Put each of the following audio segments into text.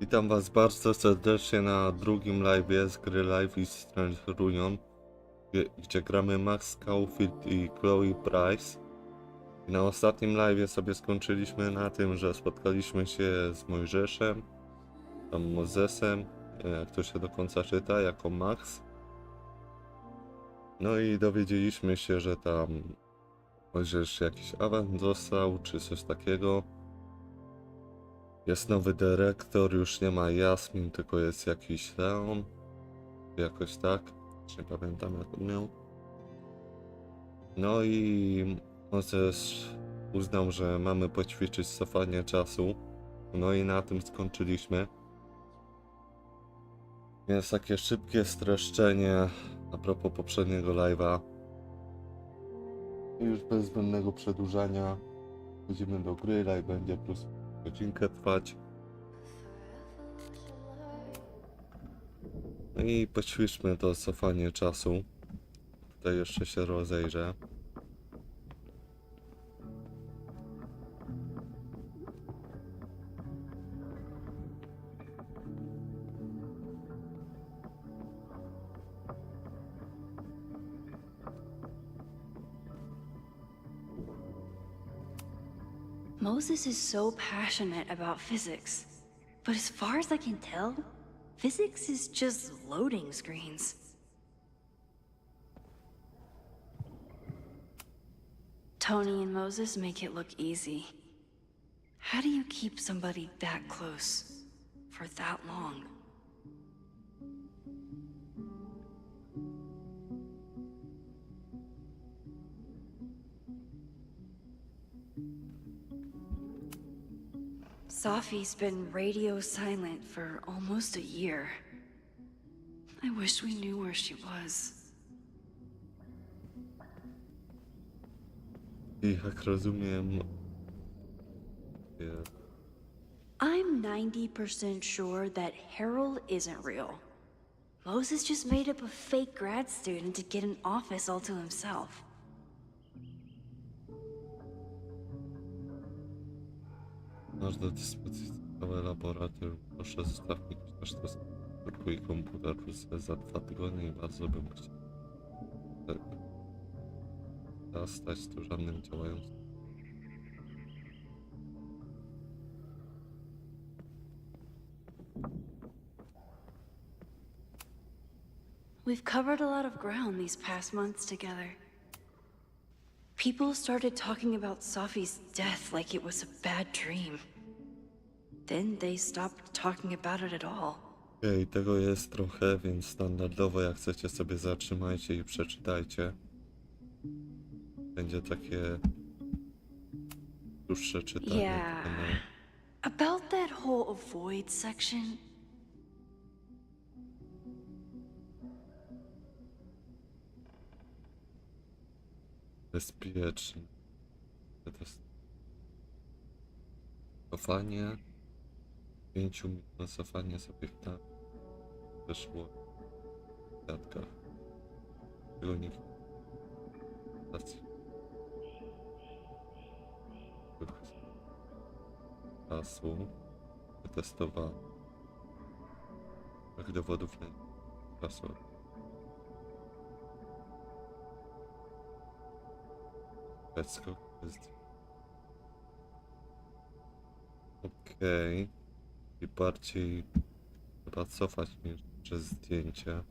Witam was bardzo serdecznie na drugim live'ie z gry Life is Strange Ruin, gdzie gramy Max Caulfield i Chloe Price. I na ostatnim live'ie sobie skończyliśmy na tym, że spotkaliśmy się z Mojżeszem, tam Mozesem, jak to się do końca czyta, jako Max. No i dowiedzieliśmy się, że tam Mojżesz jakiś awans dostał, czy coś takiego. Jest nowy dyrektor, już nie ma Jasmin, tylko jest jakiś Leon. Jakoś tak. Nie pamiętam jak on miał. No i Mozes uznał, że mamy poćwiczyć cofanie czasu. No i na tym skończyliśmy. Więc takie szybkie streszczenie a propos poprzedniego live'a. I już bez zbędnego przedłużania wchodzimy do gry. Live będzie plus godzinkę trwać. No i poćwiczmy to cofanie czasu. Tutaj jeszcze się rozejrzę. Moses is so passionate about physics, but as far as I can tell, physics is just loading screens. Tony and Moses make it look easy. How do you keep somebody that close for that long? Safi's been radio silent for almost a year. I wish we knew where she was. I jak rozumiem... I'm 90% sure that Harold isn't real. Moses just made up a fake grad student to get an office all to himself. Masz do dyspozycji całe laboratorium. Proszę zostaw mi chociaż to twój komputer za 2 tygodnie i bardzo bym chciał zastać tu żadnym działającym. We've covered a lot of ground these past months together. People started talking about Safi's death like it was a bad dream. Then they stopped talking about it at all. Okej, tego jest trochę, więc standardowo jak chcecie sobie zatrzymajcie i przeczytajcie. Będzie takie dłuższe czytanie. Yeah. About that whole avoid section. Bezpieczny. To jest cofanie. 5 minut na cofanie sobie tam weszło w kwiatkach. Tego nie czasu wytestowałem. Jak dowodów nie czasu. Pecko jest. Okej. I bardziej trzeba cofać niż przez zdjęcie.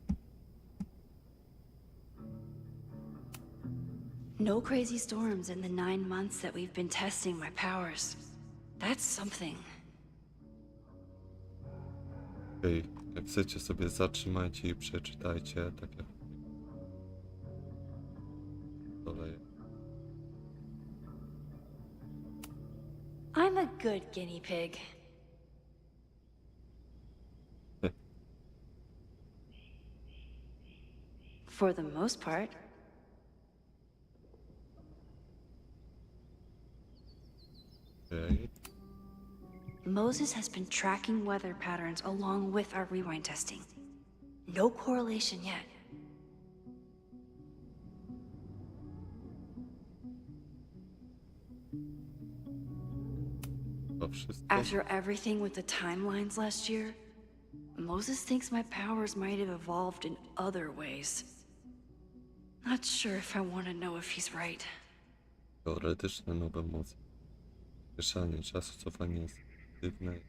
No crazy storms in the 9 months that we've been testing my powers. That's something. Okej, jak chcecie sobie zatrzymajcie i przeczytajcie, tak jak dole. I'm a good guinea pig. For the most part. Okej. Moses has been tracking weather patterns along with our rewind testing. No correlation yet. To wszystko? After everything with the timelines last year, Moses thinks my powers might have evolved in other ways. Not sure if I want to know if he's right. Teoretyczne nowe moce. Mieszanie czasu, cofanie jest aktywne.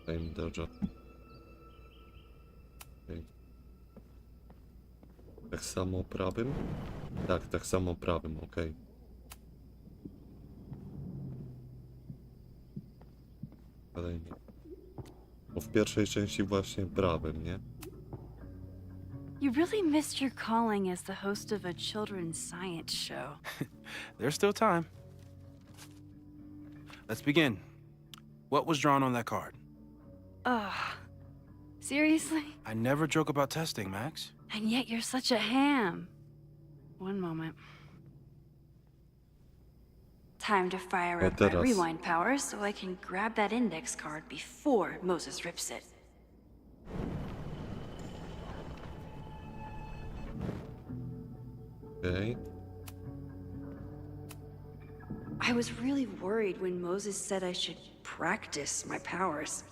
Time dojo. Okay. Tak samo prawym? Tak, tak samo prawym, okej. Kolejny. Bo w pierwszej części właśnie prawym, nie? You really missed your calling as the host of a children's science show. There's still time. Let's begin. What was drawn on that card? Ugh. Seriously? I never joke about testing, Max. And yet you're such a ham. One moment. Time to fire up my teraz. rewind powers so I can grab that index card before Moses rips it. Okej. I was really worried when Moses said I should practice my powers.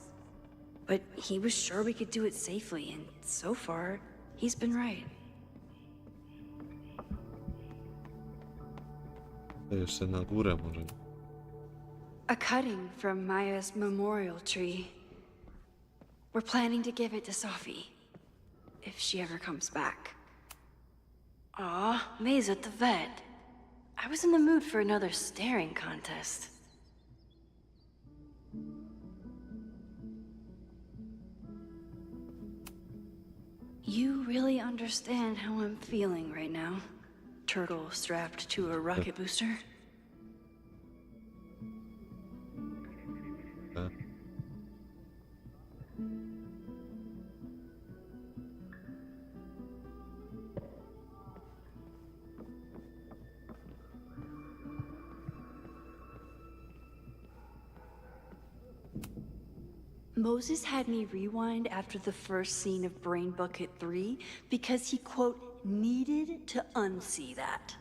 But he was sure we could do it safely, and so far, he's been right. To jeszcze na górę może. A cutting from Maya's memorial tree. We're planning to give it to Sophie, if she ever comes back. Aw, May's at the vet. I was in the mood for another staring contest. You really understand how I'm feeling right now, turtle strapped to a rocket booster? Tak. Moses had me rewind after the first scene of Brain Bucket 3 because he, quote, needed to unsee that.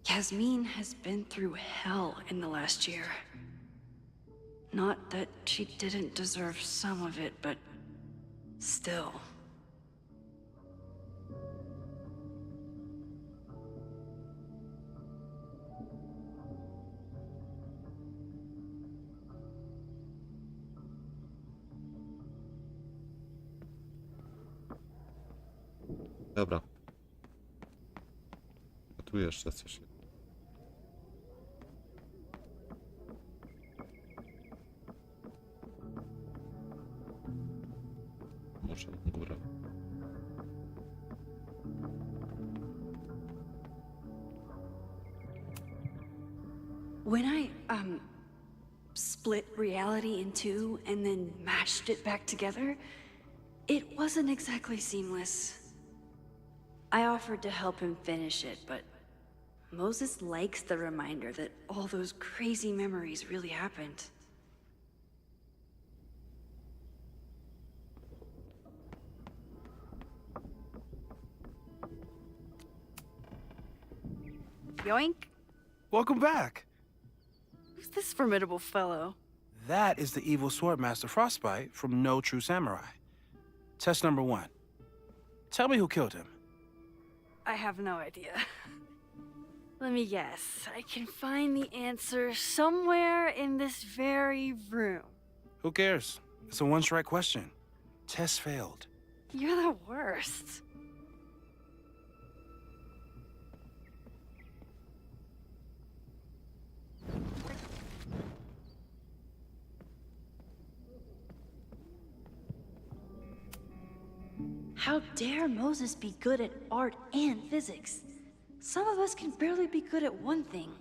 Yasmin has been through hell in the last year. Not that she didn't deserve some of it, but still. Dobra. A tu jeszcze coś. Może na górę. When I, split reality in two and then mashed it back together, it wasn't exactly seamless. I offered to help him finish it, but Moses likes the reminder that all those crazy memories really happened. Yoink! Welcome back. Who's this formidable fellow? That is the evil Swordmaster Frostbite from No True Samurai. Test number 1. Tell me who killed him. I have no idea. Let me guess. I can find the answer somewhere in this very room. Who cares? It's a one-strike question. Test failed. You're the worst. How dare Moses be good at art and physics? Some of us can barely be good at one thing.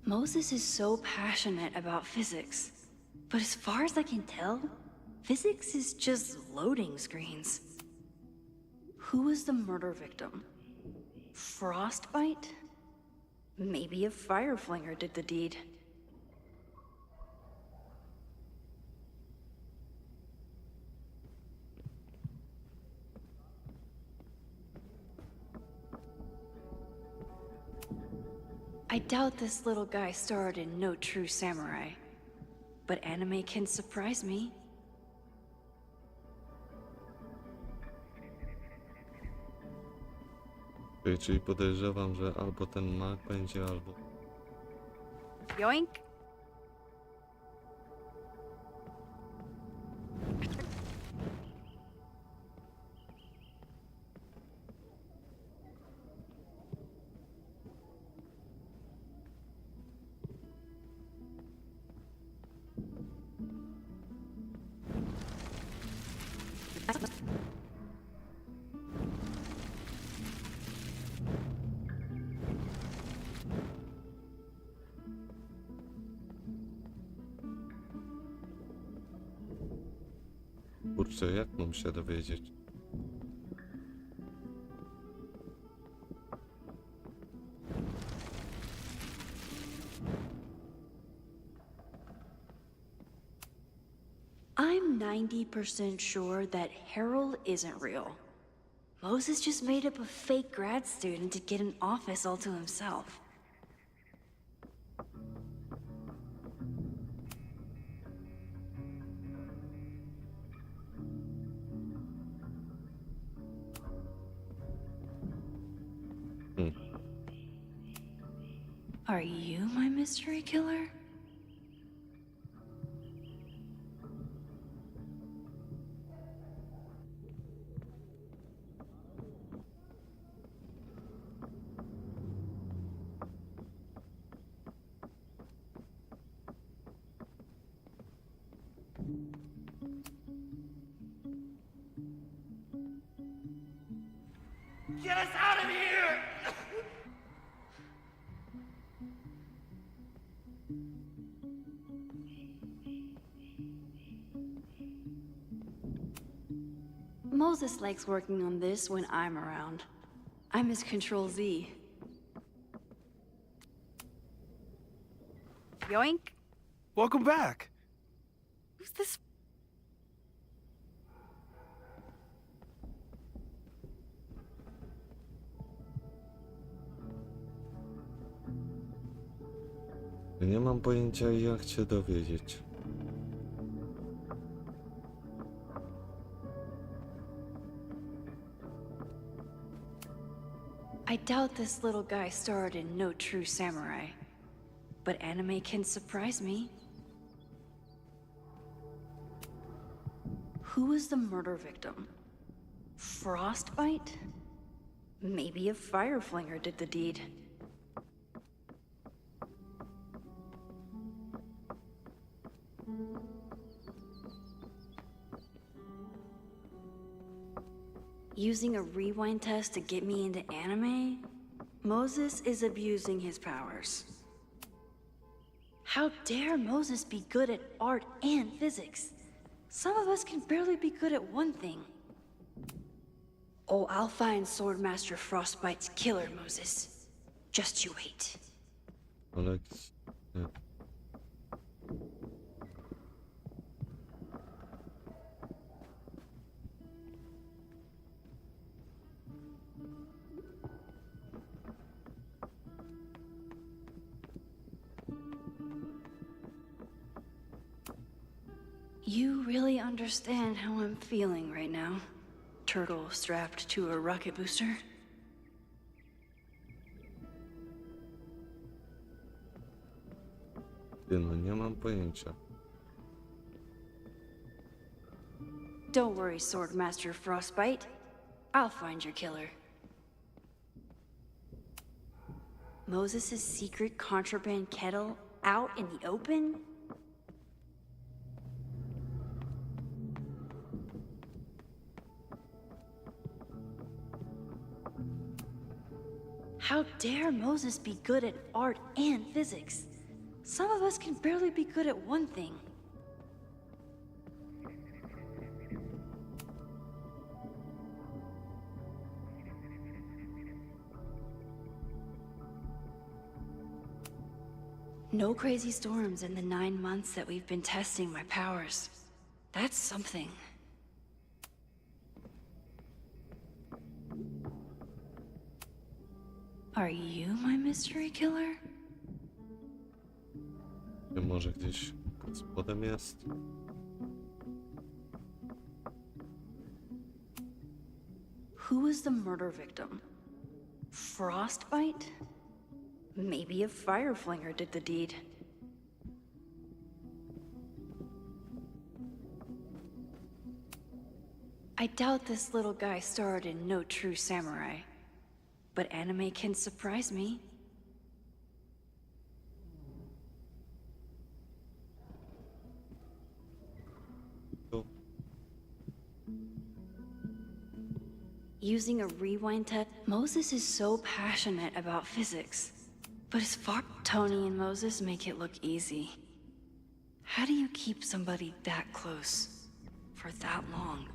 Moses is so passionate about physics, but as far as I can tell, physics is just loading screens. Who was the murder victim? Frostbite? Maybe a fire flinger did the deed. I doubt this little guy starred in No True Samurai, but anime can surprise me. Czyli podejrzewam, że albo ten mag będzie, albo... Yoink! Kurczę, jak mam się dowiedzieć? I'm 90% sure that Harold isn't real. Moses just made up a fake grad student to get an office all to himself. Are you my mystery killer? Get us out of here! Moses likes working on this when I'm around. I'm his Control Z. Yoink! Welcome back. Who's this? Nie mam pojęcia, jak się dowiedzieć. I doubt this little guy starred in No True Samurai, but anime can surprise me. Who was the murder victim? Frostbite? Maybe a fire flinger did the deed. Using a rewind test to get me into anime? Moses is abusing his powers. How dare Moses be good at art and physics? Some of us can barely be good at one thing. Oh, I'll find Swordmaster Frostbite's killer, Moses. Just you wait. Alex... Nie. You really understand how I'm feeling right now? Turtle strapped to a rocket booster? No, nie mam pojęcia. Don't worry, Swordmaster Frostbite. I'll find your killer. Moses' secret contraband kettle out in the open? How dare Moses be good at art and physics? Some of us can barely be good at one thing. No crazy storms in the 9 months that we've been testing my powers. That's something. Are you my mystery killer? Czy może gdzieś pod spodem jest? Who was the murder victim? Frostbite? Maybe a fire flinger did the deed. I doubt this little guy starred in No True Samurai. But anime can surprise me. Tu. Using a rewind tech, Moses is so passionate about physics. But as far Tony and Moses make it look easy. How do you keep somebody that close for that long?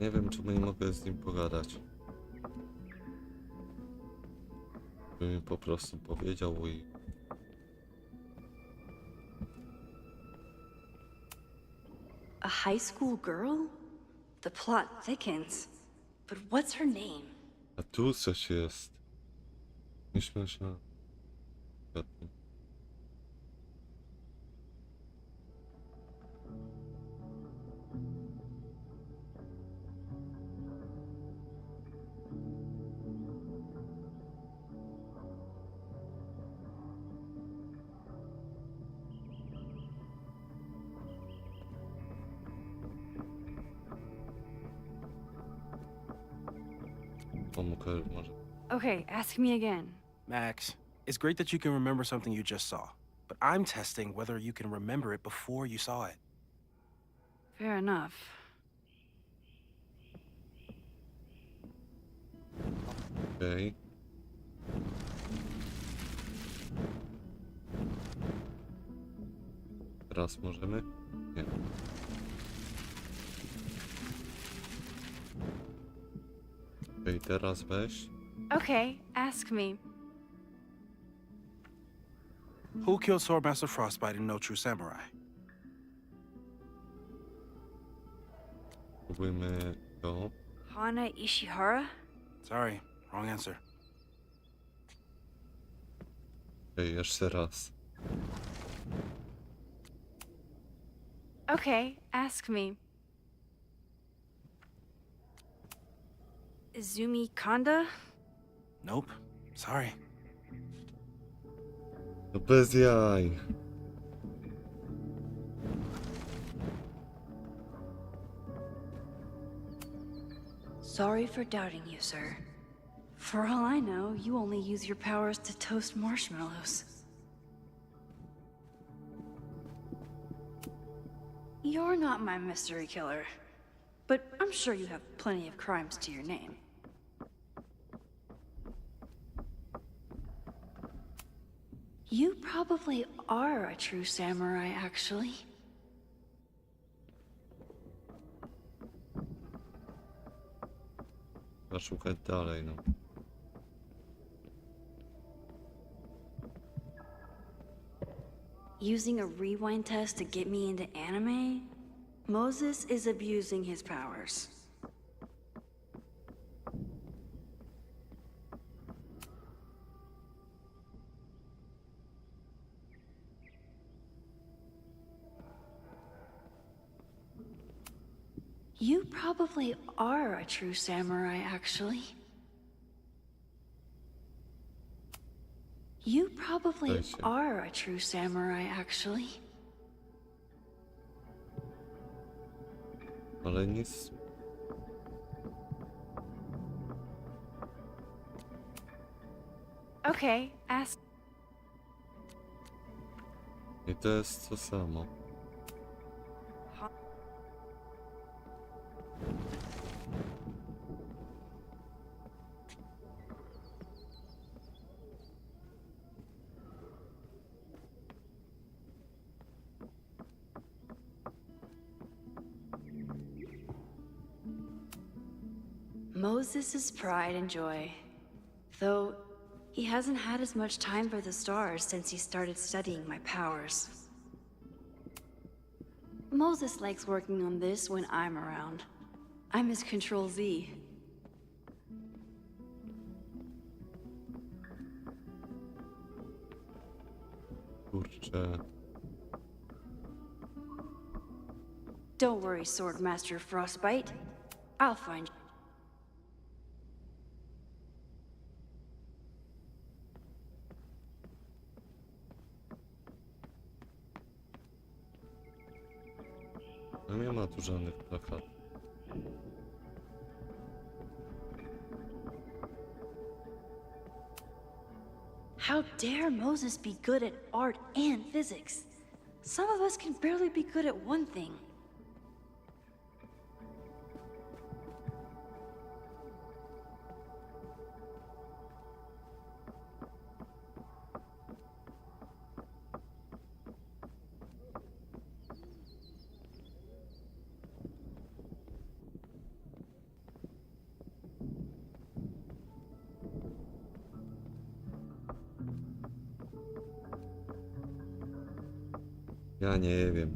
Nie wiem, czy nie mogę z nim pogadać. By mi po prostu powiedział i... A high school girl? The plot thickens. But what's her name? A tu coś jest. Nieśmieszne. Pomogę może. Okay, ask me again. Max, it's great that you can remember something you just saw, but I'm testing whether you can remember it before you saw it. Fair enough. Okej. Teraz możemy? Nie. Okej, teraz weź. Okay, ask me. Who killed Swordmaster Frostbite in No True Samurai? Spróbujmy to. Hana Ishihara? Sorry, wrong answer. Okej, jeszcze raz. Okay, ask me. Izumi Kanda? Nope. Sorry. No bez jaj. Sorry for doubting you, sir. For all I know, you only use your powers to toast marshmallows. You're not my mystery killer, but I'm sure you have plenty of crimes to your name. You probably are a true samurai, actually. Trzeba szukać dalej, no. Using a rewind test to get me into anime? Moses is abusing his powers. You probably are a true samurai, actually. You probably Nice. are a true samurai, actually. Ale nic. Okay, ask. I to jest to samo. Moses is pride and joy. Though he hasn't had as much time for the stars since he started studying my powers. Moses likes working on this when I'm around. I'm his Control Z. Kurczę. Don't worry, Swordmaster Frostbite. I'll find you. No nie ma tu żadnych plakatów. How dare Moses be good at art and physics? Some of us can barely be good at one thing. Ja nie wiem.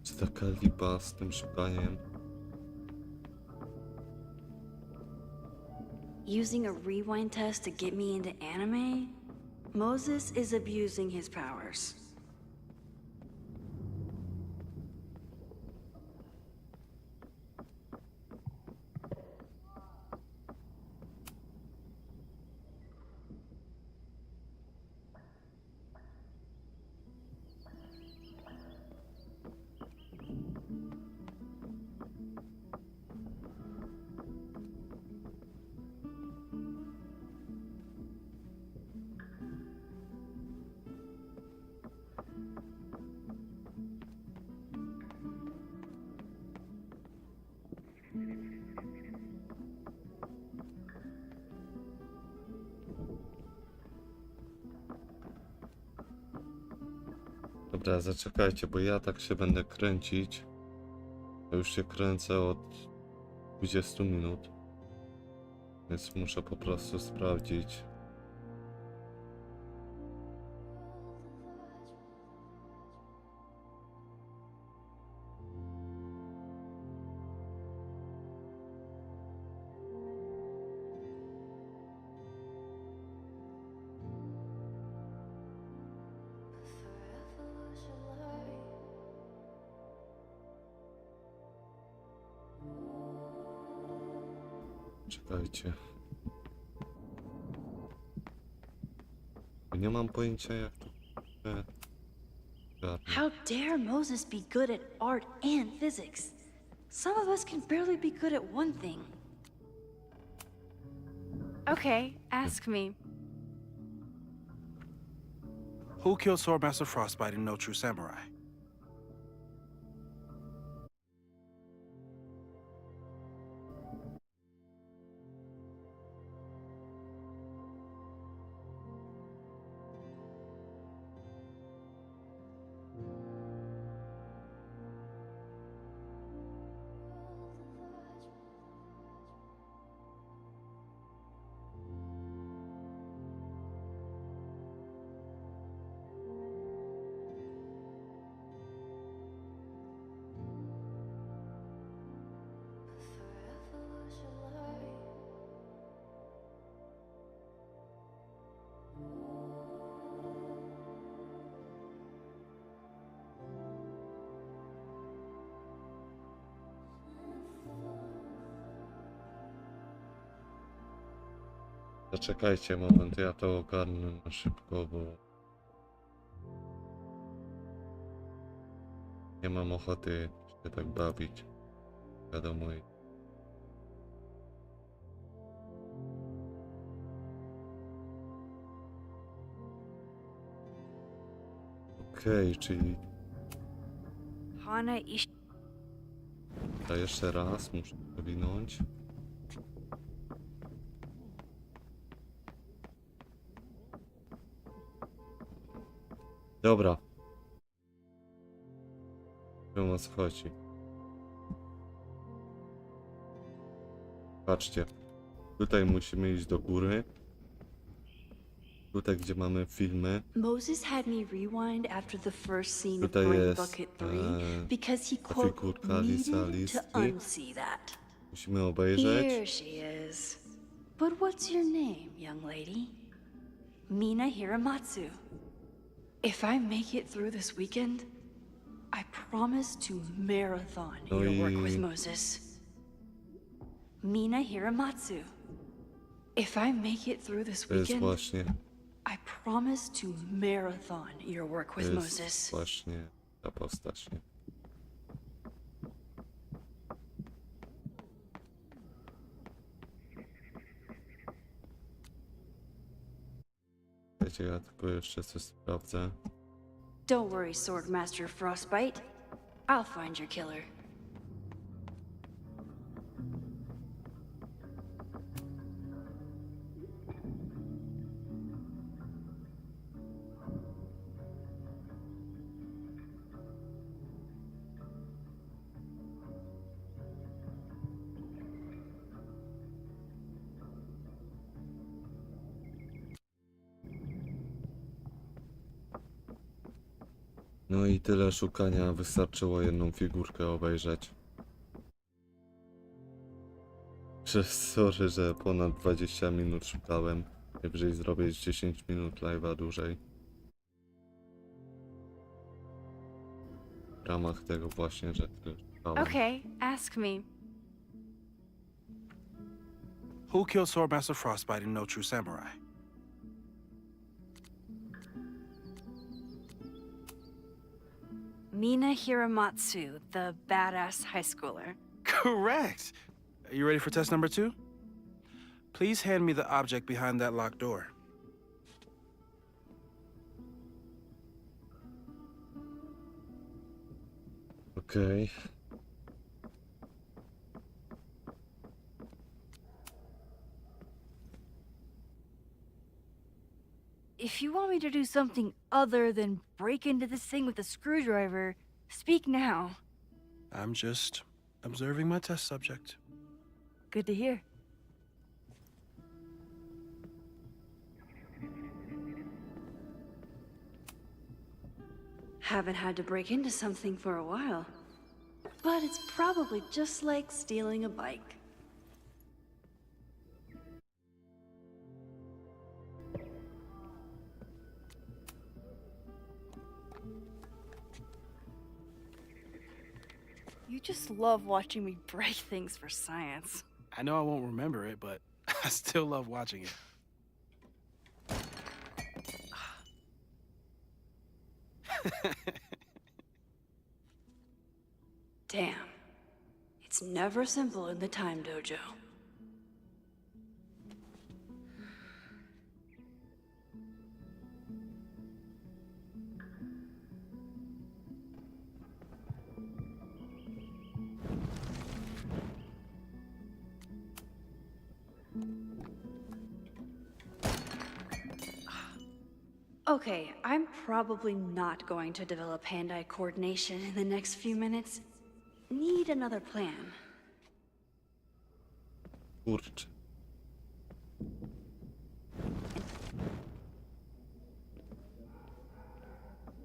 Czy taka lipa z tym szukaniem? Using a rewind test to get me into anime? Moses is abusing his powers. Dobra, zaczekajcie, bo ja tak się będę kręcić. Ja już się kręcę od 20 minut. Więc muszę po prostu sprawdzić. Czekajcie. Nie mam pojęcia jak to... How dare Moses be good at art and physics? Some of us can barely be good at one thing. Okay, ask me. Who killed Swordmaster Frostbite in No True Samurai? Zaczekajcie moment, ja to ogarnę na szybko, bo... Nie mam ochoty się tak bawić. Wiadomo. Okej, czyli... Hana ish. A jeszcze raz muszę przewinąć. Dobra. Wiem o co chodzi. patrzcie. Tutaj musimy iść do góry. Tutaj, gdzie mamy filmy. Moses had me rewind after the first scene of Tutaj Brain jest Bucket 3 because he, ta quote, figurka Lisa needed to Listy. unsee that. Musimy Here obejrzeć. she is. But what's your name, young lady? Mina Hiramatsu. If I make it through this weekend, I promise to marathon No your work i- with Moses. Mina Hiramatsu. If I make it through this To jest weekend, właśnie, I promise to marathon your work to with jest Moses. właśnie ta postać, nie? Wiecie, ja tylko jeszcze coś sprawdzę. Don't worry, Swordmaster Frostbite. I'll find your killer. No i tyle szukania, wystarczyło jedną figurkę obejrzeć. Sorry, że ponad 20 minut szukałem. Najwyżej zrobię 10 minut live'a dłużej. W ramach tego właśnie, że tyle szukałem. Okay, ask me. Who killed Swordmaster Frostbite in No True Samurai? Mina Hiramatsu, the badass high schooler. Correct. Are you ready for test number 2? Please hand me the object behind that locked door. Okej. If you want me to do something other than break into this thing with a screwdriver, speak now. I'm just observing my test subject. Good to hear. Haven't had to break into something for a while. But it's probably just like stealing a bike. You just love watching me break things for science. I know I won't remember it, but I still love watching it. Damn. It's never simple in the time dojo. Okay, I'm probably not going to develop hand-eye coordination in the next few minutes. Need another plan. Kurczę.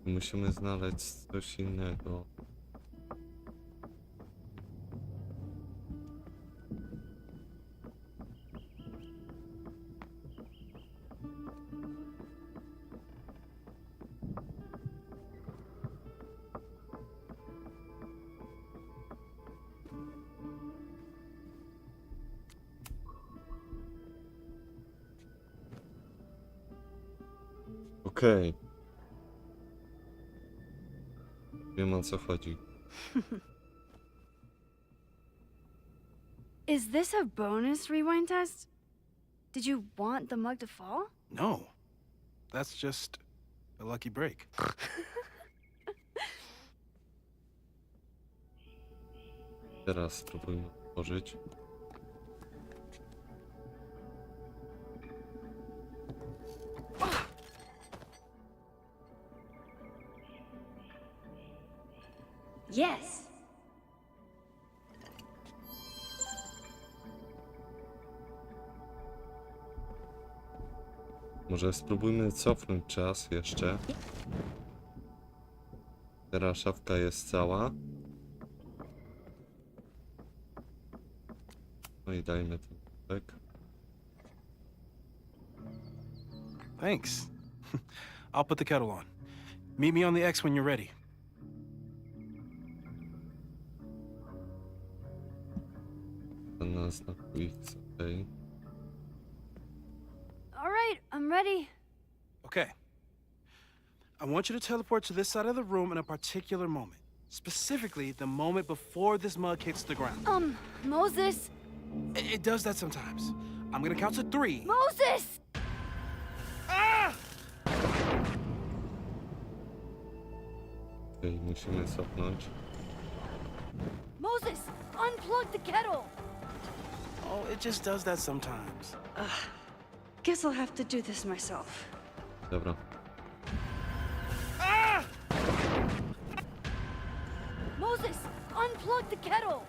Musimy znaleźć coś innego. Okej. Wiem, o co chodzi. Is this a bonus rewind test? Did you want the mug to fall? No, that's just a lucky break. Teraz spróbujmy otworzyć. Yes. Może spróbujmy cofnąć czas jeszcze. Teraz szafka jest cała. No i dajmy ten tak. Thanks. I'll put the kettle on. Meet me on the X when you're ready. Ten na znaku X, okej. All right, I'm ready. Okay. I want you to teleport to this side of the room in a particular moment. Specifically, the moment before this mug hits the ground. Moses! It does that sometimes. I'm gonna count to 3. Moses! Ah! Okej, musimy cofnąć. Moses, unplug the kettle! Oh, it just does that sometimes. Guess I'll have to do this myself. Dobra. Ah! Moses, unplug the kettle!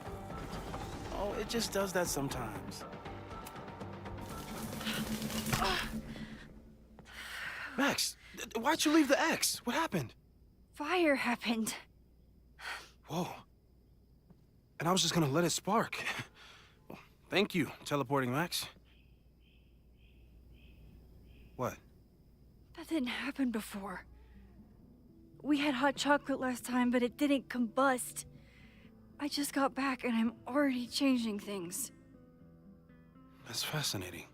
Oh, it just does that sometimes. Max, why'd you leave the X? What happened? Fire happened. Whoa. And I was just gonna let it spark. Well, thank you, teleporting Max. What? That didn't happen before. We had hot chocolate last time, but it didn't combust. I just got back and I'm already changing things. That's fascinating.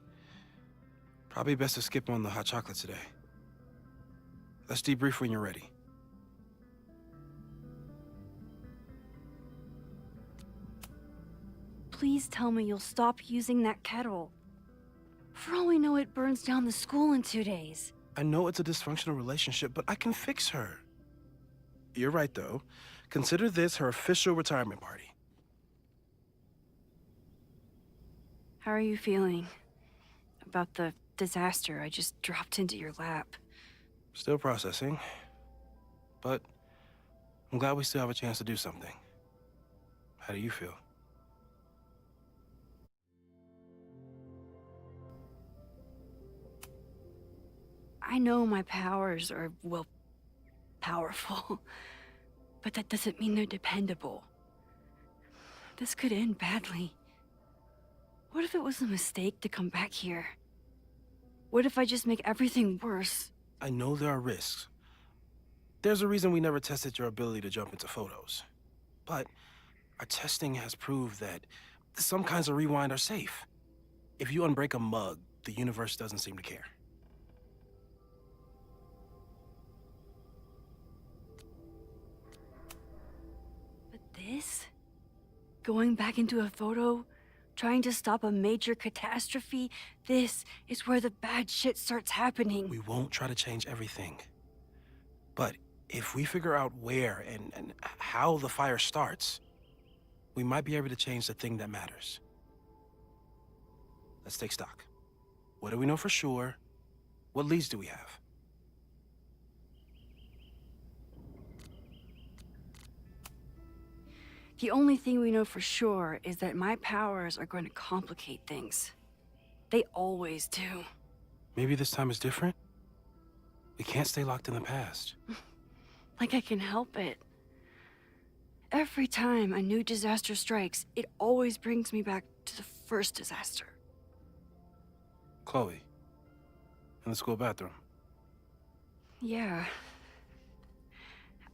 Probably best to skip on the hot chocolate today. Let's debrief when you're ready. Please tell me you'll stop using that kettle. For all we know, it burns down the school in 2 days. I know it's a dysfunctional relationship, but I can fix her. You're right, though. Consider this her official retirement party. How are you feeling about the disaster I just dropped into your lap? Still processing. But I'm glad we still have a chance to do something. How do you feel? I know my powers are, well, powerful. But that doesn't mean they're dependable. This could end badly. What if it was a mistake to come back here? What if I just make everything worse? I know there are risks. There's a reason we never tested your ability to jump into photos. But our testing has proved that some kinds of rewind are safe. If you unbreak a mug, the universe doesn't seem to care. But this? Going back into a photo? Trying to stop a major catastrophe? This is where the bad shit starts happening. We won't try to change everything. But if we figure out where and how the fire starts, we might be able to change the thing that matters. Let's take stock. What do we know for sure? What leads do we have? The only thing we know for sure is that my powers are going to complicate things. They always do. Maybe this time is different? We can't stay locked in the past. Like I can help it. Every time a new disaster strikes, it always brings me back to the first disaster. Chloe, in the school bathroom. Yeah.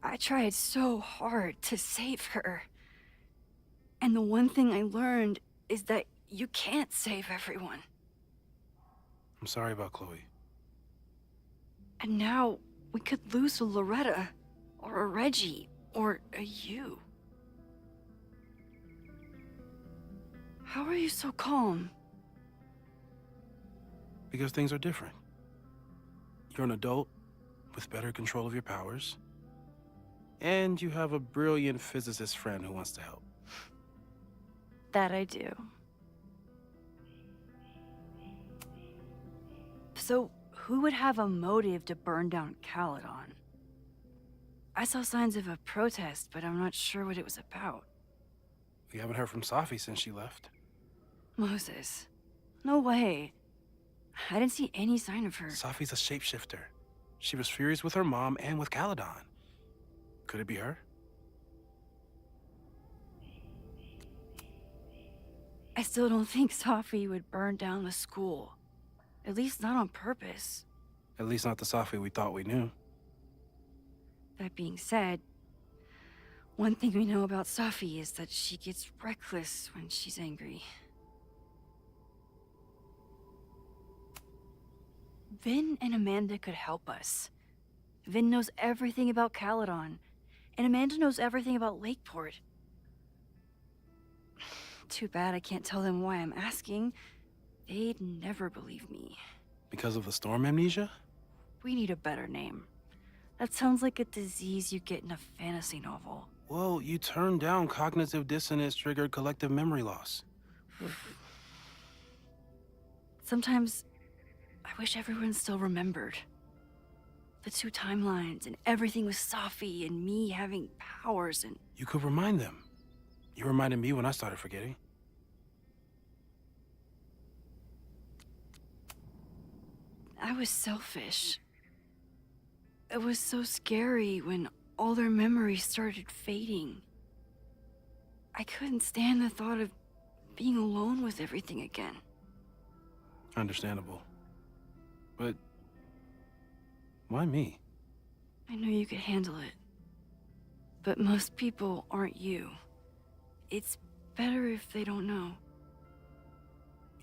I tried so hard to save her. And the one thing I learned is that you can't save everyone. I'm sorry about Chloe. And now we could lose a Loretta, or a Reggie, or a you. How are you so calm? Because things are different. You're an adult with better control of your powers. And you have a brilliant physicist friend who wants to help. That I do. So, who would have a motive to burn down Caledon? I saw signs of a protest, but I'm not sure what it was about. We haven't heard from Safi since she left. Moses. No way. I didn't see any sign of her. Safi's a shapeshifter. She was furious with her mom and with Caladon. Could it be her? I still don't think Safi would burn down the school. At least not on purpose. At least not the Safi we thought we knew. That being said, one thing we know about Safi is that she gets reckless when she's angry. Vin and Amanda could help us. Vin knows everything about Caladon, and Amanda knows everything about Lakeport. Too bad I can't tell them why I'm asking. They'd never believe me. Because of the storm amnesia? We need a better name. That sounds like a disease you get in a fantasy novel. Well, you turned down cognitive dissonance triggered collective memory loss. Sometimes, I wish everyone still remembered. The two timelines and everything with Safi and me having powers and... You could remind them. You reminded me when I started forgetting. I was selfish. It was so scary when all their memories started fading. I couldn't stand the thought of being alone with everything again. Understandable. But why me? I knew you could handle it. But most people aren't you. It's better if they don't know.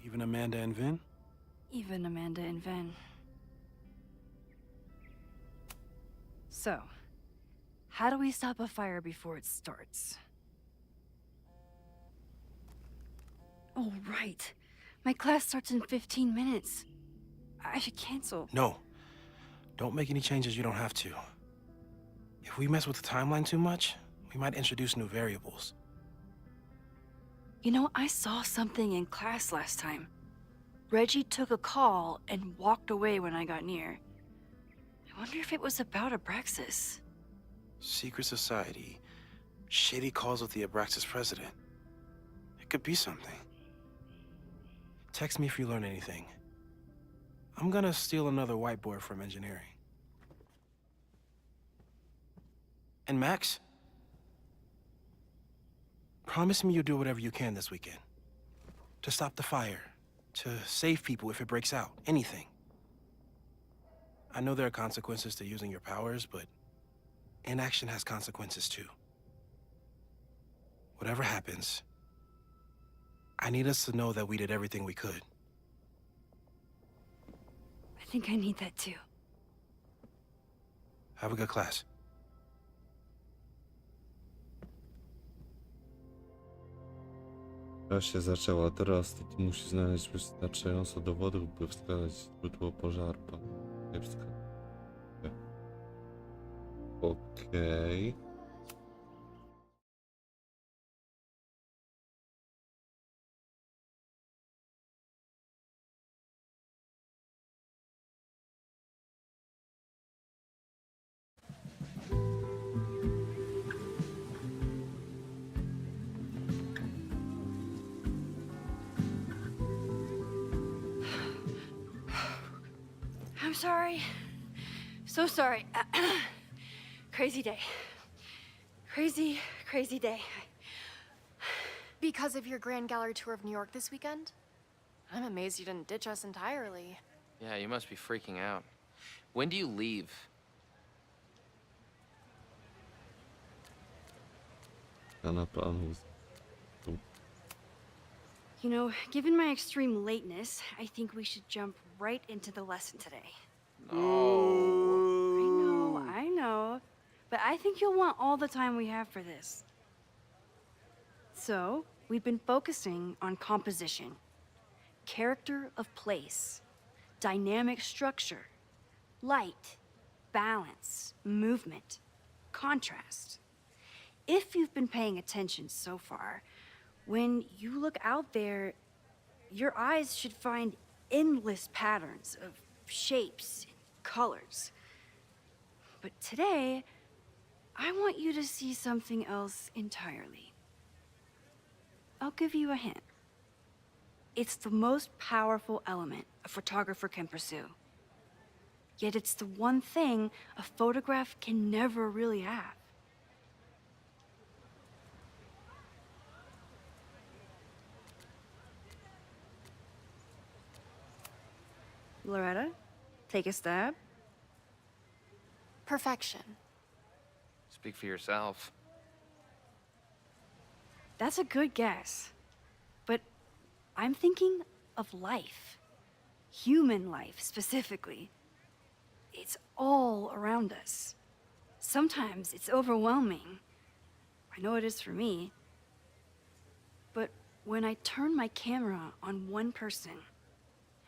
Even Amanda and Vin? Even Amanda and Ven. So, how do we stop a fire before it starts? Oh, right. My class starts in 15 minutes. I should cancel. No. Don't make any changes you don't have to. If we mess with the timeline too much, we might introduce new variables. You know, I saw something in class last time. Reggie took a call and walked away when I got near. I wonder if it was about Abraxas. Secret society. Shady calls with the Abraxas president. It could be something. Text me if you learn anything. I'm gonna steal another whiteboard from engineering. And Max? Promise me you'll do whatever you can this weekend. To stop the fire. To save people if it breaks out. Anything. I know there are consequences to using your powers, but inaction has consequences too. Whatever happens, I need us to know that we did everything we could. I think I need that too. Have a good class. Gra się zaczęła, teraz to ty musisz znaleźć wystarczająco dowodów, by wskazać źródło pożaru. Kiepska. Okej. I'm sorry. So sorry. Crazy day. Crazy, crazy day. Because of your Grand Gallery tour of New York this weekend? I'm amazed you didn't ditch us entirely. Yeah, you must be freaking out. When do you leave? Na planu. You know, given my extreme lateness, I think we should jump right into the lesson today. No. I know. But I think you'll want all the time we have for this. So, we've been focusing on composition, character of place, dynamic structure, light, balance, movement, contrast. If you've been paying attention so far, when you look out there, your eyes should find endless patterns of shapes and colors. But today, I want you to see something else entirely. I'll give you a hint. It's the most powerful element of a photographer can pursue. Yet it's the one thing a photograph can never really have. Loretta, take a stab. Perfection. Speak for yourself. That's a good guess. But I'm thinking of life. Human life, specifically. It's all around us. Sometimes it's overwhelming. I know it is for me. But when I turn my camera on one person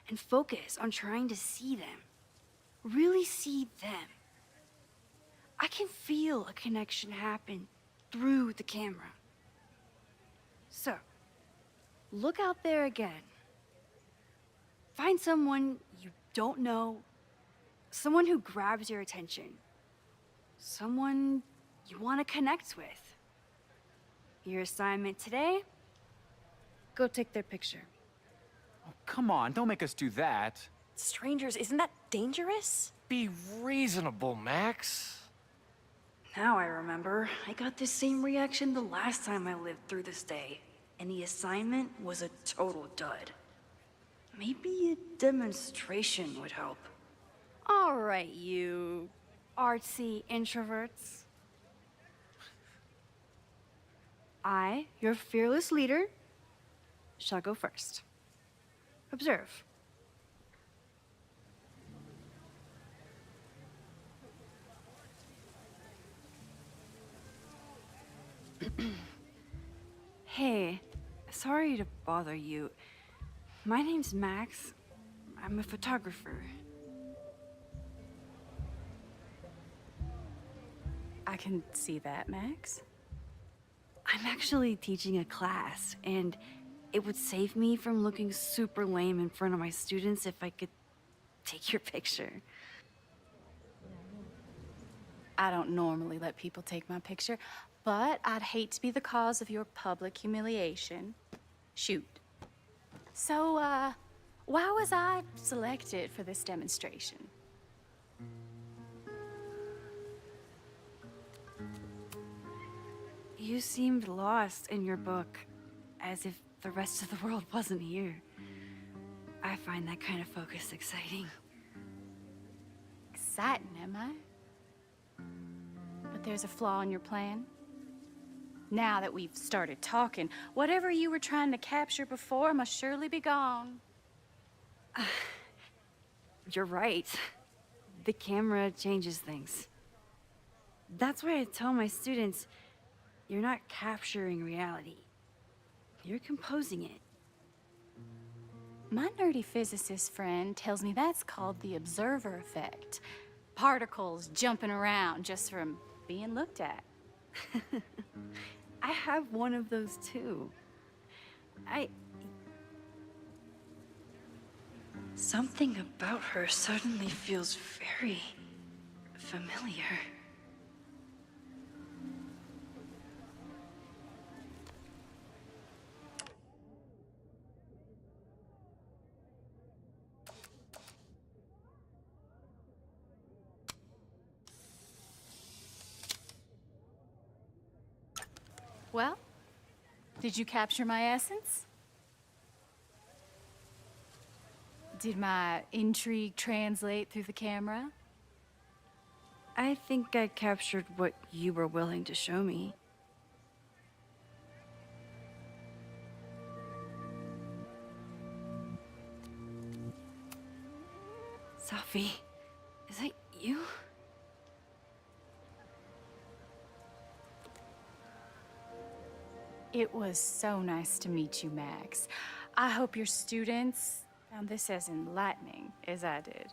and focus on trying to see them, really see them, I can feel a connection happen through the camera. So, look out there again. Find someone you don't know, someone who grabs your attention, someone you want to connect with. Your assignment today? Go take their picture. Oh, come on, don't make us do that. Strangers, isn't that dangerous? Be reasonable, Max. Now I remember, I got the same reaction the last time I lived through this day, and the assignment was a total dud. Maybe a demonstration would help. All right, you artsy introverts. I, your fearless leader, shall go first. Observe. Hey, sorry to bother you. My name's Max. I'm a photographer. I can see that, Max. I'm actually teaching a class, and it would save me from looking super lame in front of my students if I could take your picture. I don't normally let people take my picture, but I'd hate to be the cause of your public humiliation. Shoot. So, why was I selected for this demonstration? You seemed lost in your book, as if the rest of the world wasn't here. I find that kind of focus exciting. Exciting, am I? But there's a flaw in your plan. Now that we've started talking, whatever you were trying to capture before must surely be gone. You're right. The camera changes things. That's why I tell my students, you're not capturing reality. You're composing it. My nerdy physicist friend tells me that's called the observer effect. Particles jumping around just from being looked at. I have one of those too. Something about her suddenly feels very familiar. Well, did you capture my essence? Did my intrigue translate through the camera? I think I captured what you were willing to show me. Sophie, is that you? It was so nice to meet you, Max. I hope your students found this as enlightening as I did.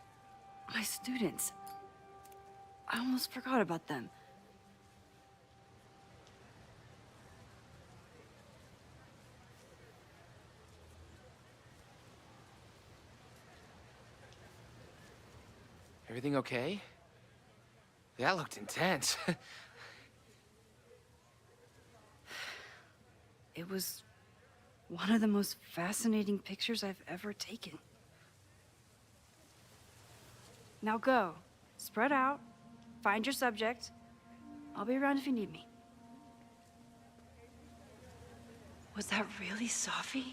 My students. I almost forgot about them. Everything okay? That looked intense. It was one of the most fascinating pictures I've ever taken. Now go. Spread out. Find your subject. I'll be around if you need me. Was that really Safi?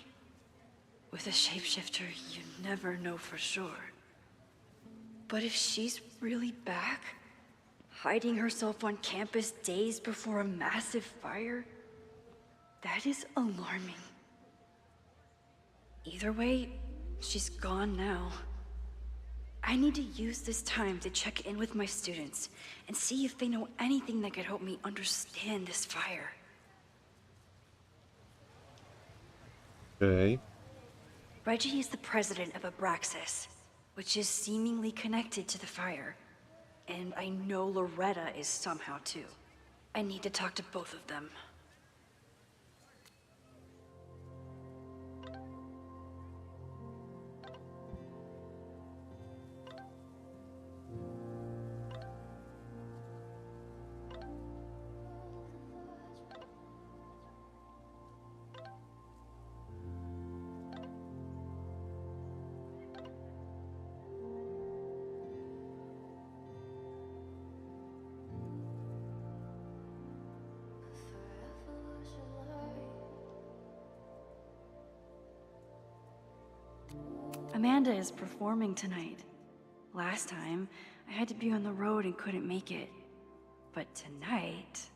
With a shapeshifter, you never know for sure. But if she's really back, hiding herself on campus days before a massive fire, that is alarming. Either way, she's gone now. I need to use this time to check in with my students and see if they know anything that could help me understand this fire. Okej. Reggie is the president of Abraxas, which is seemingly connected to the fire. And I know Loretta is somehow too. I need to talk to both of them. Amanda is performing tonight. Last time, I had to be on the road and couldn't make it. But tonight...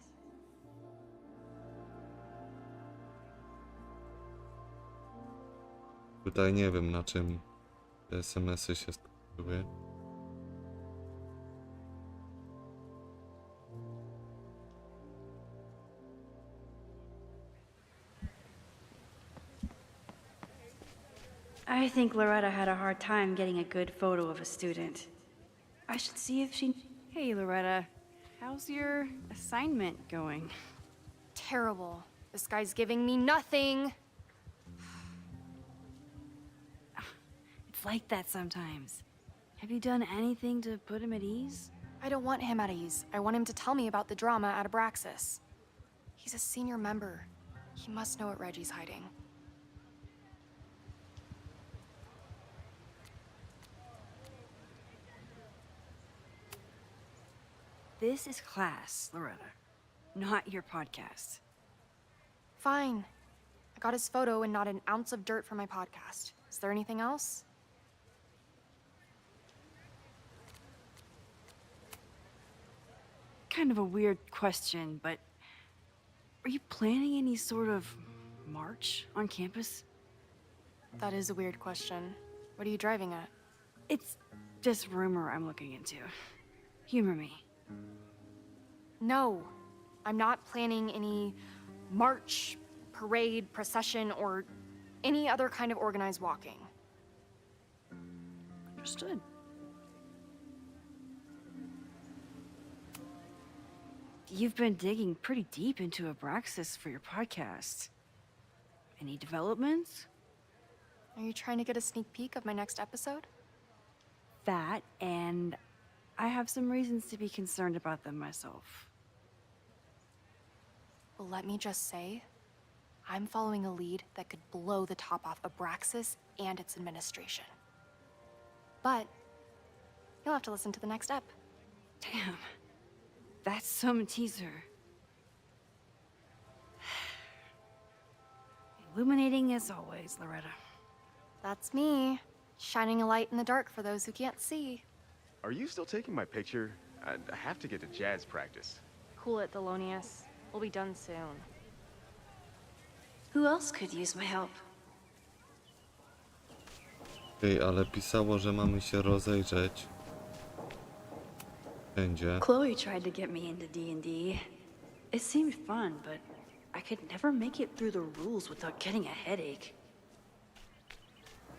Tutaj nie wiem, na czym te SMS-y się skończyły. I think Loretta had a hard time getting a good photo of a student. I should see if she... Hey, Loretta. How's your assignment going? Terrible. This guy's giving me nothing. It's like that sometimes. Have you done anything to put him at ease? I don't want him at ease. I want him to tell me about the drama at Abraxas. He's a senior member. He must know what Reggie's hiding. This is class, Loretta. Not your podcast. Fine. I got his photo and not an ounce of dirt for my podcast. Is there anything else? Kind of a weird question, but... Are you planning any sort of march on campus? That is a weird question. What are you driving at? It's just rumor I'm looking into. Humor me. No. I'm not planning any march, parade, procession, or any other kind of organized walking. Understood. You've been digging pretty deep into Abraxas for your podcast. Any developments? Are you trying to get a sneak peek of my next episode? That, and I have some reasons to be concerned about them myself. Well, let me just say, I'm following a lead that could blow the top off Abraxas and its administration. But you'll have to listen to the next ep. Damn. That's some teaser. Illuminating as always, Loretta. That's me, shining a light in the dark for those who can't see. Are you still taking my picture? I have to get to jazz practice. Cool it, Thelonious. We'll be done soon. Who else could use my help? Okej, ale pisało, że mamy się rozejrzeć. Wszędzie. Chloe tried to get me into D&D. It seemed fun, but I could never make it through the rules without getting a headache.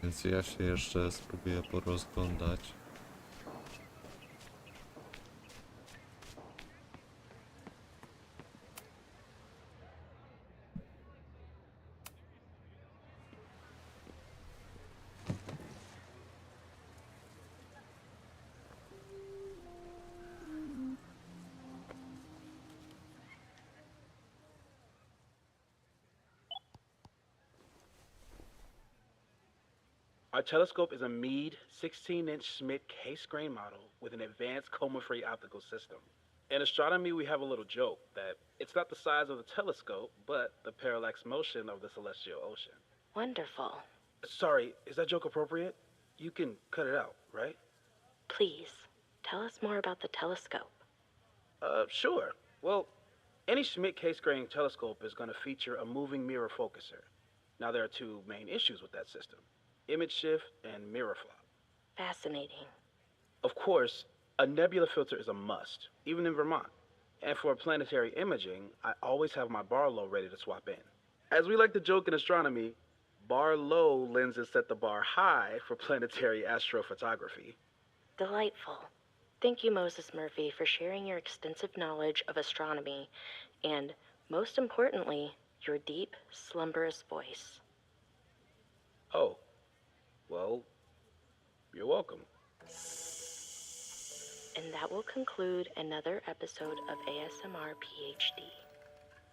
Więc ja się jeszcze spróbuję porozglądać. Our telescope is a Meade 16-inch Schmidt case-grain model with an advanced coma-free optical system. In astronomy, we have a little joke that it's not the size of the telescope, but the parallax motion of the celestial ocean. Wonderful. Sorry, is that joke appropriate? You can cut it out, right? Please, tell us more about the telescope. Sure. Well, any Schmidt case-grain telescope is going to feature a moving mirror focuser. Now, there are two main issues with that system: image shift and mirror flop. Fascinating. Of course, a nebula filter is a must, even in Vermont. And for planetary imaging, I always have my bar low ready to swap in. As we like to joke in astronomy, bar low lenses set the bar high for planetary astrophotography. Delightful. Thank you, Moses Murphy, for sharing your extensive knowledge of astronomy and, most importantly, your deep, slumberous voice. Oh, well, you're welcome. And that will conclude another episode of ASMR PhD.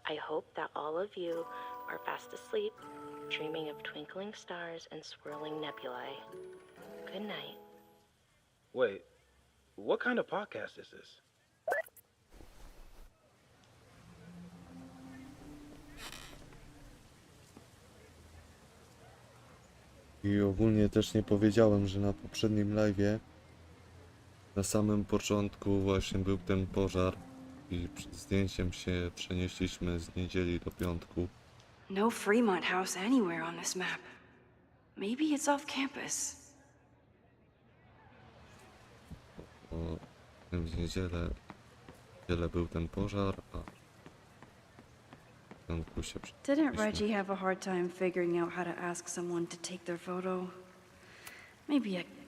I hope that all of you are fast asleep, dreaming of twinkling stars and swirling nebulae. Good night. Wait, what kind of podcast is this? I ogólnie też nie powiedziałem, że na poprzednim live'ie na samym początku właśnie był ten pożar i przed zdjęciem się przenieśliśmy z niedzieli do piątku. No Fremont house anywhere on this map. Maybe it's off campus. Bo w niedzielę był ten pożar, a w piątku się Didn't przenieśliśmy. Reggie have a hard time figuring out how to ask someone to take their photo?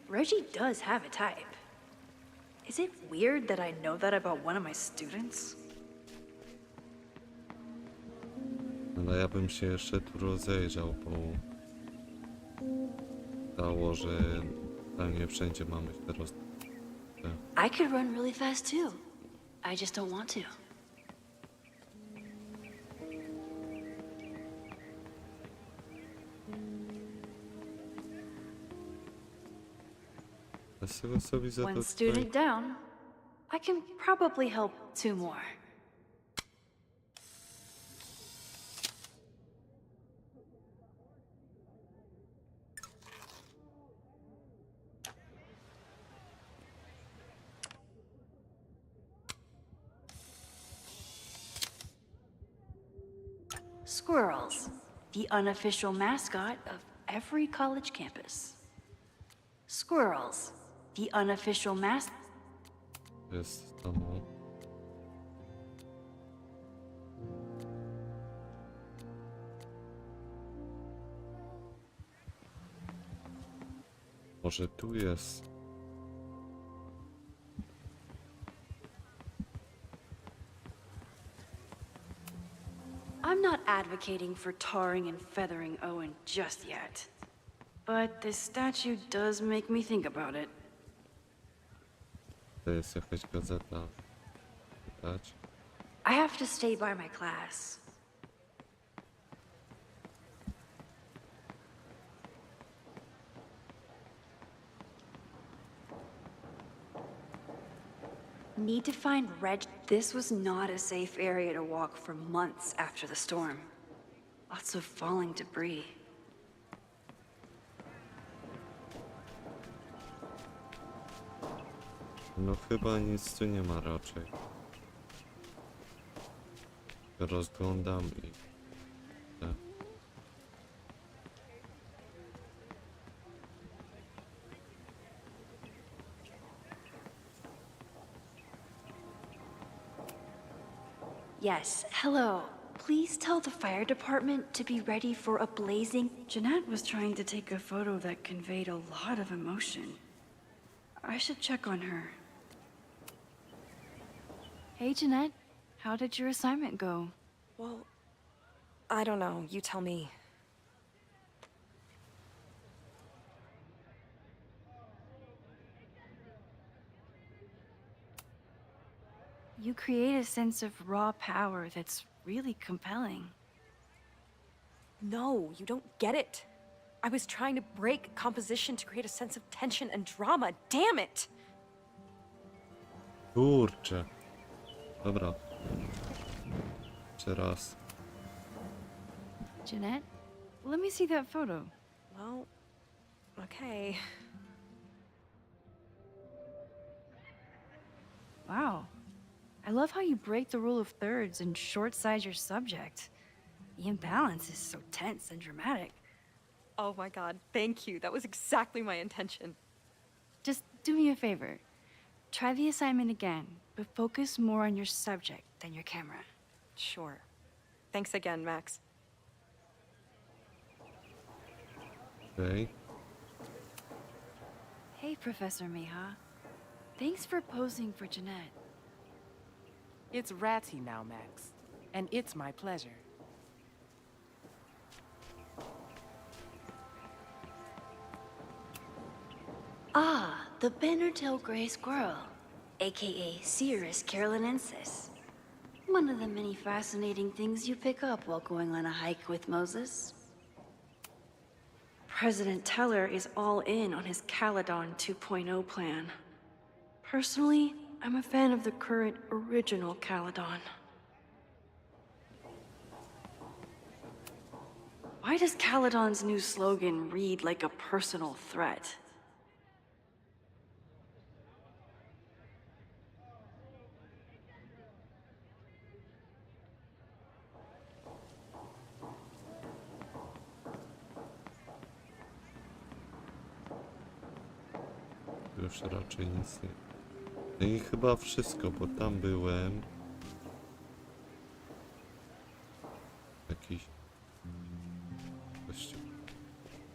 Reggie does have a type. Is it weird that I know that about one of my students? Ale ja bym się jeszcze tu rozejrzał, bo dało, że nie wszędzie mamy się teraz. I could run really fast too. I just don't want to. Z tego co widzę, One to student tutaj down. I can probably help two more. Squirrels, the unofficial mascot of every college campus. Squirrels, the unofficial mascot. jest tam. O. Może tu jest. I'm not advocating for tarring and feathering Owen just yet. But this statue does make me think about it. To jest jakaś gazeta. Widać. I have to stay by my class. Need to find Reg. This was not a safe area to walk for months after the storm. Lots of falling debris. No chyba nic tu nie ma raczej. Rozglądam i... tak. Yes, hello. Please tell the fire department to be ready for a blazing... Jeanette was trying to take a photo that conveyed a lot of emotion. I should check on her. Hey, Jeanette. How did your assignment go? Well, I don't know. You tell me. You create a sense of raw power that's really compelling. No, you don't get it. I was trying to break composition to create a sense of tension and drama. Damn it! Kurczę. Dobra. Jeszcze raz. Jeanette, let me see that photo. Well, okay. Wow. I love how you break the rule of thirds and short-size your subject. The imbalance is so tense and dramatic. Oh my god, thank you. That was exactly my intention. Just do me a favor. Try the assignment again, but focus more on your subject than your camera. Sure. Thanks again, Max. Okej. Hey, Professor Miha. Thanks for posing for Jeanette. It's Ratty now, Max. And it's my pleasure. Ah, the banner-tailed gray squirrel, aka Cirrus carolinensis. One of the many fascinating things you pick up while going on a hike with Moses. President Teller is all in on his Caledon 2.0 plan. Personally, I'm a fan of the current original Caledon. Why does Caledon's new slogan read like a personal threat? Już raczej nic nie. No i chyba wszystko, bo tam byłem. Jakiś gościu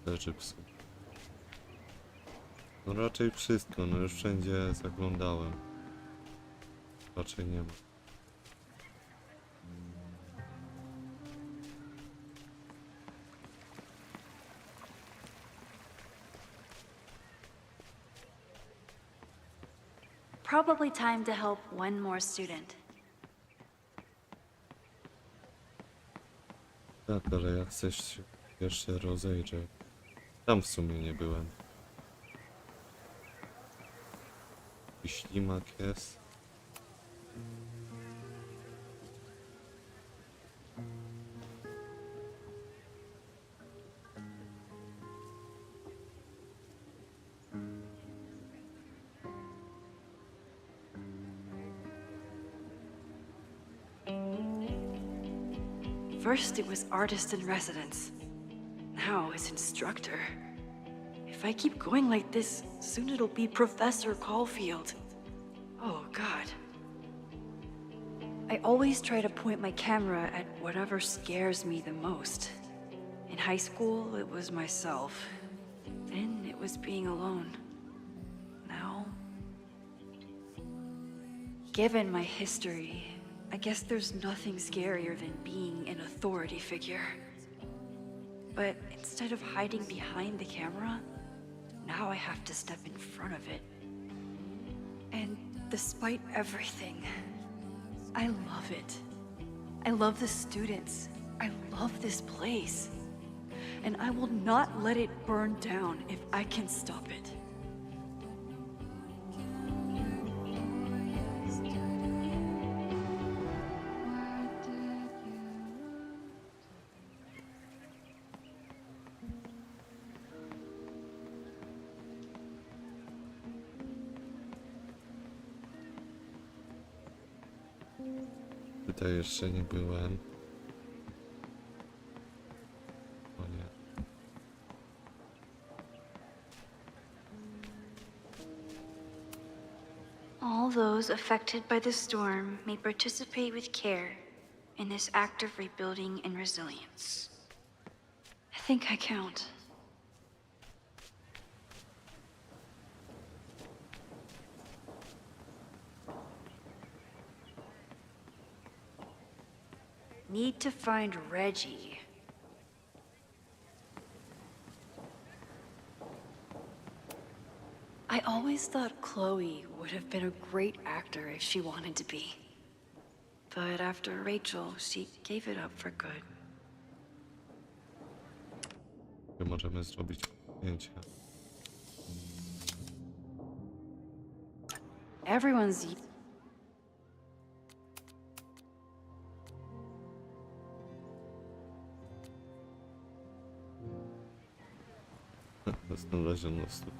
leży psu. No raczej wszystko, no już wszędzie zaglądałem. Raczej nie ma. Probably time to help one more student. Tak, ale jak chcesz się jeszcze rozejrzę. Tam w sumie nie byłem. I ślimak jest. First it was artist in residence. Now it's instructor. If I keep going like this, soon it'll be Professor Caulfield. Oh, God. I always try to point my camera at whatever scares me the most. In high school, it was myself. Then it was being alone. Now... Given my history, I guess there's nothing scarier than being an authority figure. But instead of hiding behind the camera, now I have to step in front of it. And despite everything, I love it. I love the students. I love this place. And I will not let it burn down if I can stop it. Tutaj jeszcze nie byłem. O nie. All those affected by the storm may participate with care in this act of rebuilding and resilience. I think I count. Need to find Reggie. I always thought Chloe would have been a great actor if she wanted to be. But after Rachel, she gave it up for good. gdzie możemy zrobić zdjęcie. Everyone's. Znaleziono stół.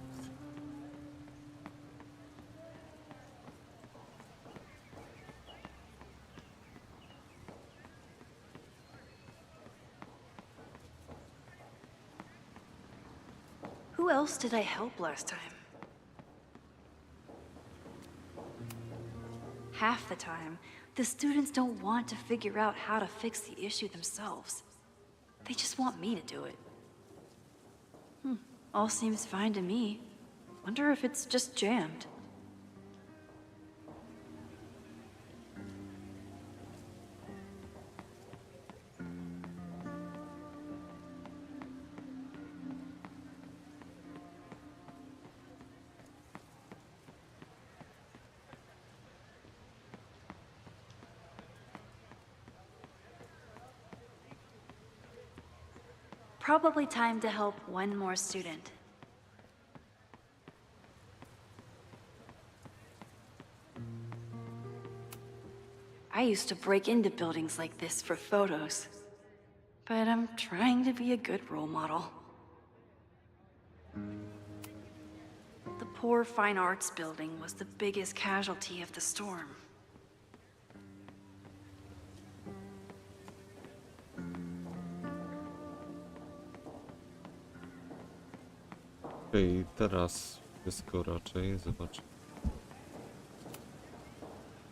Who else did I help last time? Half the time, the students don't want to figure out how to fix the issue themselves. They just want me to do it. All seems fine to me. Wonder if it's just jammed. Probably time to help one more student. I used to break into buildings like this for photos, but I'm trying to be a good role model. The poor fine arts building was the biggest casualty of the storm. I teraz wszystko raczej, zobacz.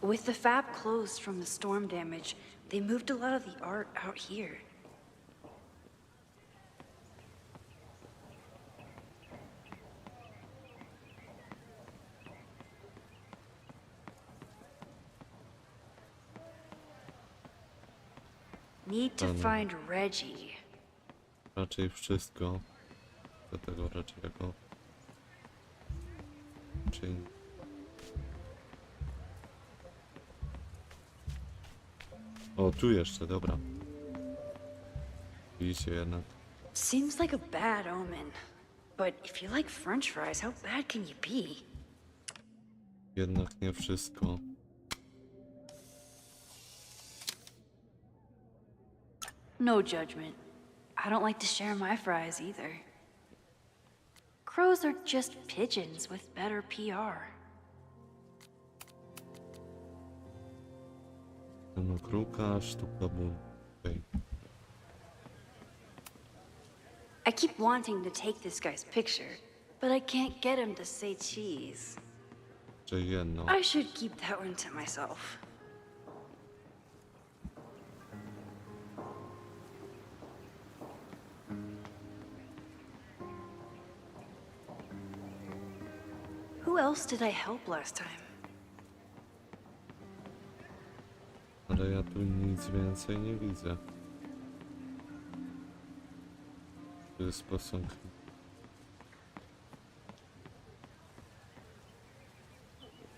With the fab closed from the storm damage, they moved a lot of the art out here. Need to find Reggie. Raczej wszystko. Do tego Reggie'ego. Czyli... O, tu jeszcze, dobra. Widzicie jednak. Seems like a bad omen. But if you like french fries, how bad can you be? Jednak nie wszystko. No judgment. I don't like to share my fries either. Crows are just pigeons with better PR. No, kruka, sztuka ból. Okej. I keep wanting to take this guy's picture, but I can't get him to say cheese. Czy jedno. I should keep that one to myself. Who else did I help last time? Ale ja tu nic więcej nie widzę. To jest posąg.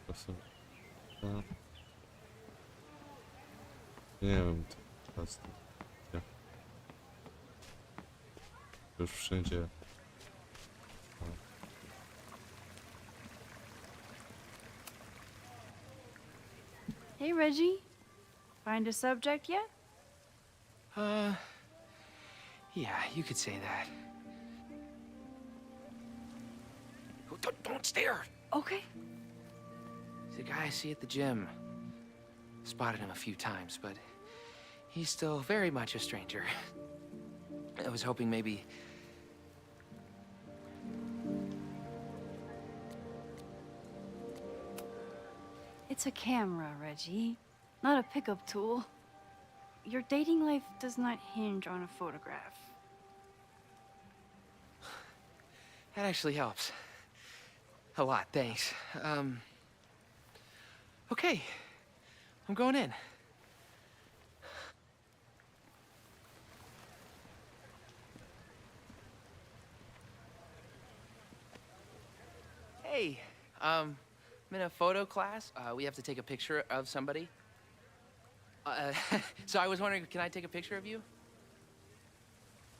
Posąg. Nie wiem, teraz ja. Już wszędzie. Hey, Reggie. Find a subject yet? Yeah, you could say that. Oh, don't stare! Okay. He's the guy I see at the gym. Spotted him a few times, but he's still very much a stranger. I was hoping maybe... It's a camera, Reggie, not a pickup tool. Your dating life does not hinge on a photograph. That actually helps. A lot, thanks. Okay. I'm going in. Hey, I'm in a photo class. We have to take a picture of somebody. So I was wondering, can I take a picture of you?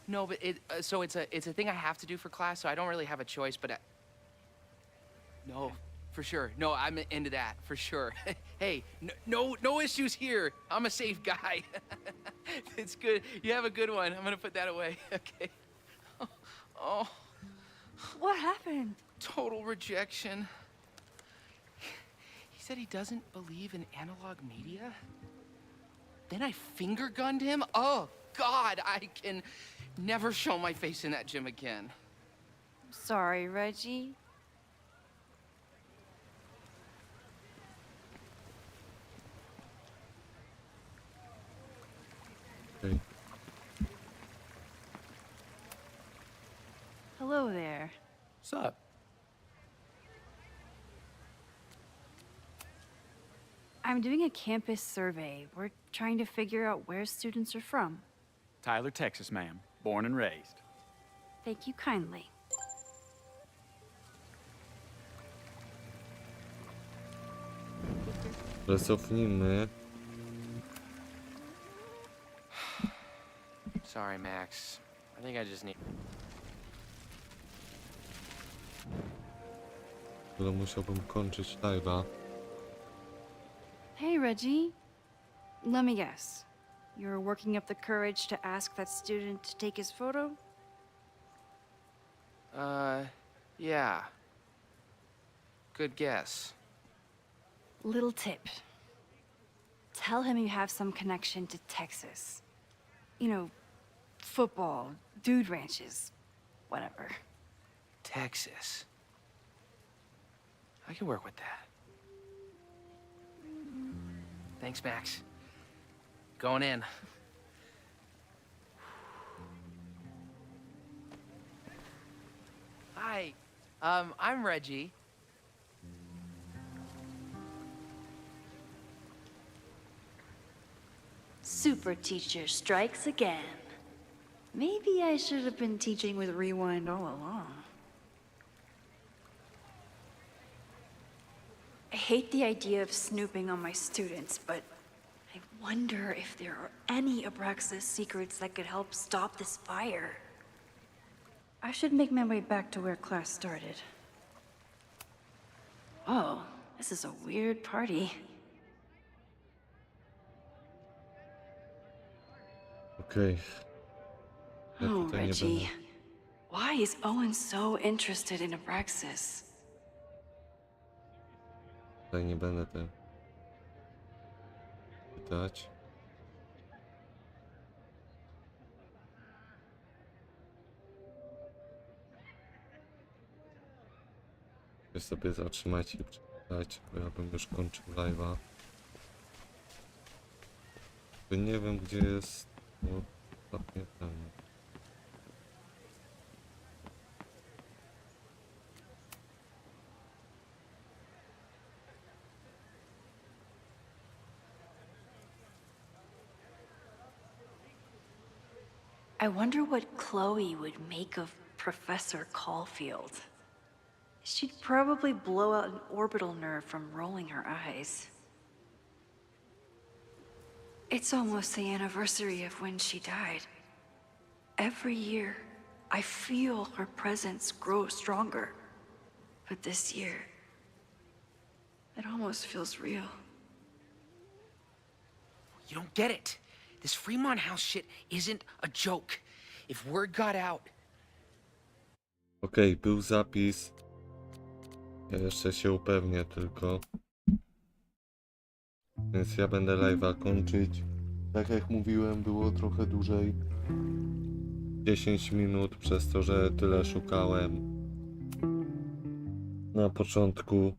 No, but so it's a thing I have to do for class, so I don't really have a choice, but no, for sure. No, I'm into that, for sure. Hey, no issues here. I'm a safe guy. It's good. You have a good one. I'm gonna put that away. Okay. Oh, What happened? total rejection. He said he doesn't believe in analog media. Then I finger gunned him? Oh, God, I can never show my face in that gym again. Sorry, Reggie. Okej. Hello there. What's up? I'm doing a campus survey. We're trying to figure out where students are from. Tyler, Texas, ma'am. Born and raised. Thank you kindly. Ale cofnijmy. Sorry, Max. I think I just need... Ale musiałbym kończyć live'a. Hey, Reggie. Let me guess. You're working up the courage to ask that student to take his photo? Yeah. Good guess. Little tip. Tell him you have some connection to Texas. You know, football, dude ranches, whatever. Texas. I can work with that. Thanks, Max. Going in. Hi. I'm Reggie. Super teacher strikes again. Maybe I should have been teaching with Rewind all along. I hate the idea of snooping on my students, but I wonder if there are any Abraxas secrets that could help stop this fire. I should make my way back to where class started. Oh, this is a weird party. Okej. Ja Oh, tutaj nie Reggie. będę. Why is Owen so interested in Abraxas? Tutaj nie będę pytać. Wy sobie zatrzymajcie i przeczytajcie, bo ja bym już kończył live'a. Bo nie wiem, gdzie jest ostatnie ten. I wonder what Chloe would make of Professor Caulfield. She'd probably blow out an orbital nerve from rolling her eyes. It's almost the anniversary of when she died. Every year, I feel her presence grow stronger. But this year, it almost feels real. You don't get it. This Fremont House shit isn't a joke. If word got out... Okej, był zapis. Ja jeszcze się upewnię tylko. Więc ja będę live'a kończyć. Tak jak mówiłem, było trochę dłużej. 10 minut przez to, że tyle szukałem na początku.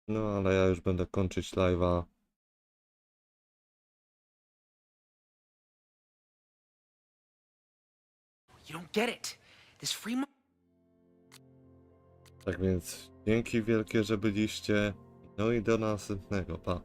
No ale ja już będę kończyć live'a. You don't get it. This Fremont... Tak więc dzięki wielkie, że byliście. No i do następnego. Pa.